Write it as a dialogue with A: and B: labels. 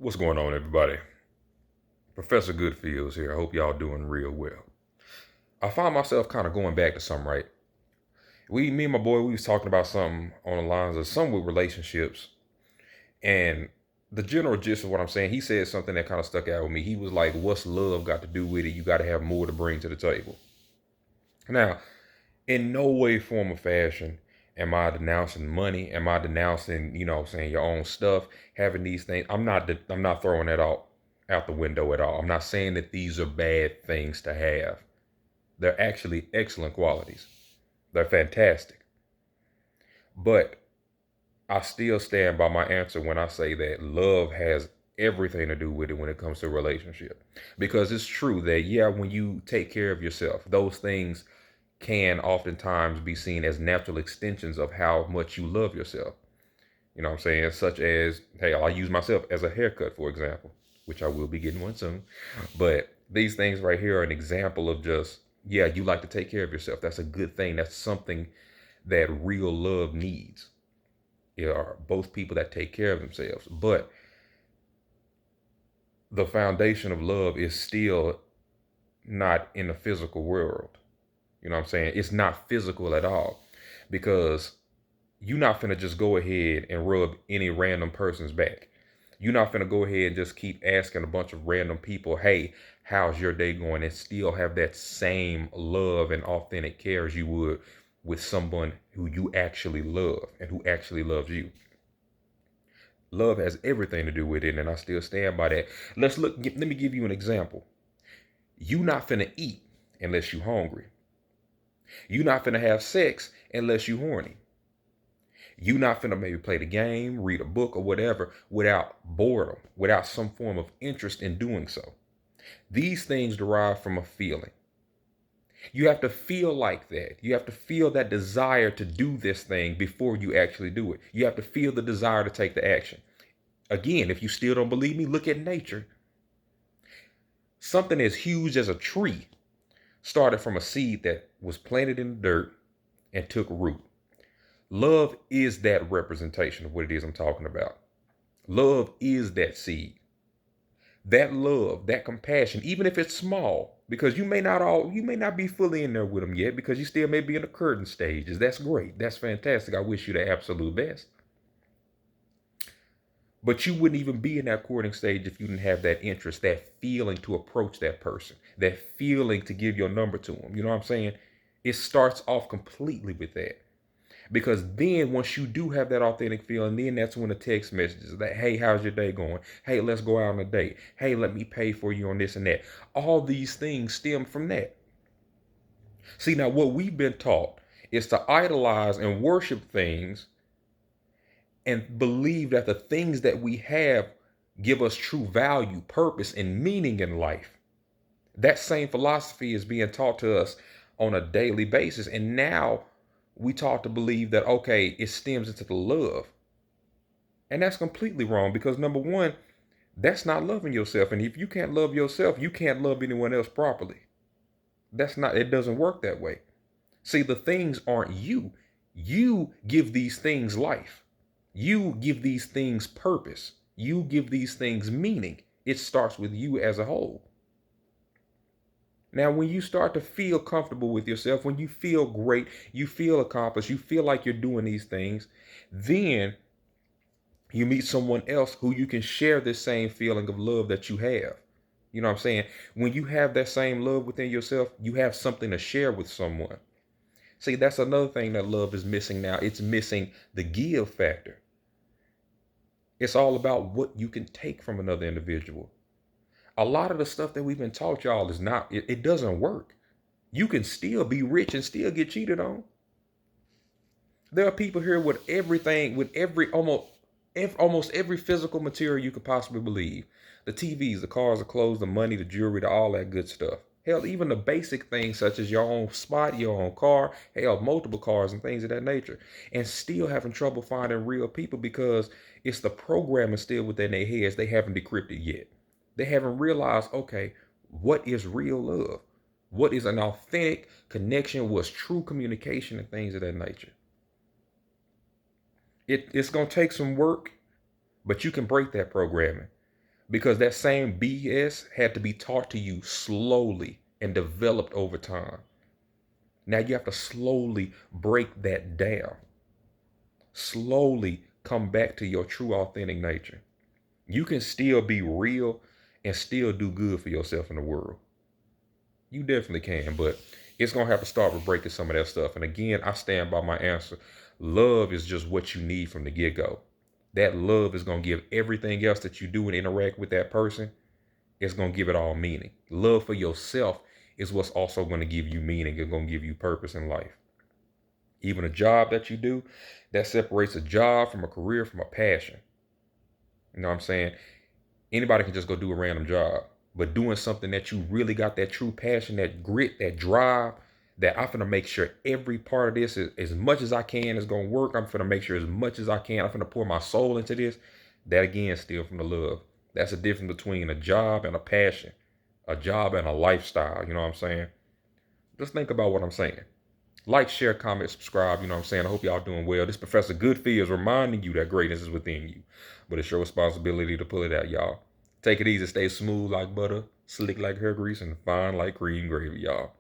A: What's going on, everybody? Professor Goodfeels here. I hope y'all doing real well. I find myself kind of going back to something, right? Me and my boy, we was talking about something on the lines of some with relationships, and the general gist of what I'm saying, he said something that kind of stuck out with me. He was like, "What's love got to do with it? You got to have more to bring to the table." Now, in no way, form, or fashion am I denouncing money. Am I denouncing, saying your own stuff, having these things? I'm not throwing that out the window at all. I'm not saying that these are bad things to have. They're actually excellent qualities. They're fantastic. But I still stand by my answer when I say that love has everything to do with it when it comes to a relationship. Because it's true that, yeah, when you take care of yourself, those things can oftentimes be seen as natural extensions of how much you love yourself. You know what I'm saying? Such as, hey, I'll use myself as a haircut, for example, which I will be getting one soon. But these things right here are an example of just, yeah, you like to take care of yourself. That's a good thing. That's something that real love needs. Are both people that take care of themselves. But the foundation of love is still not in the physical world. You know what I'm saying? It's not physical at all because you're not finna just go ahead and rub any random person's back. You're not finna go ahead and just keep asking a bunch of random people, hey, how's your day going? And still have that same love and authentic care as you would with someone who you actually love and who actually loves you. Love has everything to do with it, and I still stand by that. Let me give you an example. You not finna eat unless you hungry. You not finna have sex unless you horny. You not finna maybe play the game, read a book or whatever without boredom, without some form of interest in doing so. These things derive from a feeling. You have to feel like that. You have to feel that desire to do this thing before you actually do it. You have to feel the desire to take the action. Again, if you still don't believe me, look at nature. Something as huge as a tree started from a seed that was planted in the dirt and took root. Love is that representation of what it is I'm talking about. Love is that seed. That love, that compassion, even if it's small, because you may not be fully in there with them yet because you still may be in the curtain stages. That's great. That's fantastic. I wish you the absolute best. But you wouldn't even be in that courting stage if you didn't have that interest, that feeling to approach that person, that feeling to give your number to them. You know what I'm saying? It starts off completely with that. Because then once you do have that authentic feeling, then that's when the text messages that, hey, how's your day going? Hey, let's go out on a date. Hey, let me pay for you on this and that. All these things stem from that. See, now what we've been taught is to idolize and worship things and believe that the things that we have give us true value, purpose, and meaning in life. That same philosophy is being taught to us on a daily basis. And now we taught to believe that, okay, it stems into the love. And that's completely wrong because number one, that's not loving yourself. And if you can't love yourself, you can't love anyone else properly. It doesn't work that way. See, the things aren't you. You give these things life. You give these things purpose. You give these things meaning. It starts with you as a whole. Now, when you start to feel comfortable with yourself, when you feel great, you feel accomplished, you feel like you're doing these things, then you meet someone else who you can share this same feeling of love that you have. You know what I'm saying? When you have that same love within yourself, you have something to share with someone. See, that's another thing that love is missing now. It's missing the give factor. It's all about what you can take from another individual. A lot of the stuff that we've been taught, y'all, is not, it doesn't work. You can still be rich and still get cheated on. There are people here with everything, with almost every physical material you could possibly believe. The TVs, the cars, the clothes, the money, the jewelry, all that good stuff. Hell, even the basic things such as your own spot, your own car, hell, multiple cars and things of that nature. And still having trouble finding real people because it's the programming still within their heads they haven't decrypted yet. They haven't realized, okay, what is real love? What is an authentic connection? What's true communication and things of that nature? It's going to take some work, but you can break that programming. because that same BS had to be taught to you slowly and developed over time. Now you have to slowly break that down, slowly come back to your true authentic nature. You can still be real and still do good for yourself in the world. You definitely can, but it's gonna have to start with breaking some of that stuff. And again, I stand by my answer. Love is just what you need from the get-go. That love is gonna give everything else that you do and interact with that person, it's gonna give it all meaning. Love for yourself is what's also gonna give you meaning. It's gonna give you purpose in life. Even a job that you do, that separates a job from a career from a passion. You know what I'm saying? Anybody can just go do a random job, but doing something that you really got that true passion, that grit, that drive, that I'm gonna make sure every part of this is as much as I can is gonna work. I'm gonna make sure as much as I can. I'm gonna pour my soul into this. That again, still from the love. That's the difference between a job and a passion, a job and a lifestyle. You know what I'm saying? Just think about what I'm saying. Like, share, comment, subscribe. You know what I'm saying? I hope y'all doing well. This Professor Goodfeels reminding you that greatness is within you. But it's your responsibility to pull it out, y'all. Take it easy. Stay smooth like butter, slick like hair grease, and fine like cream gravy, y'all.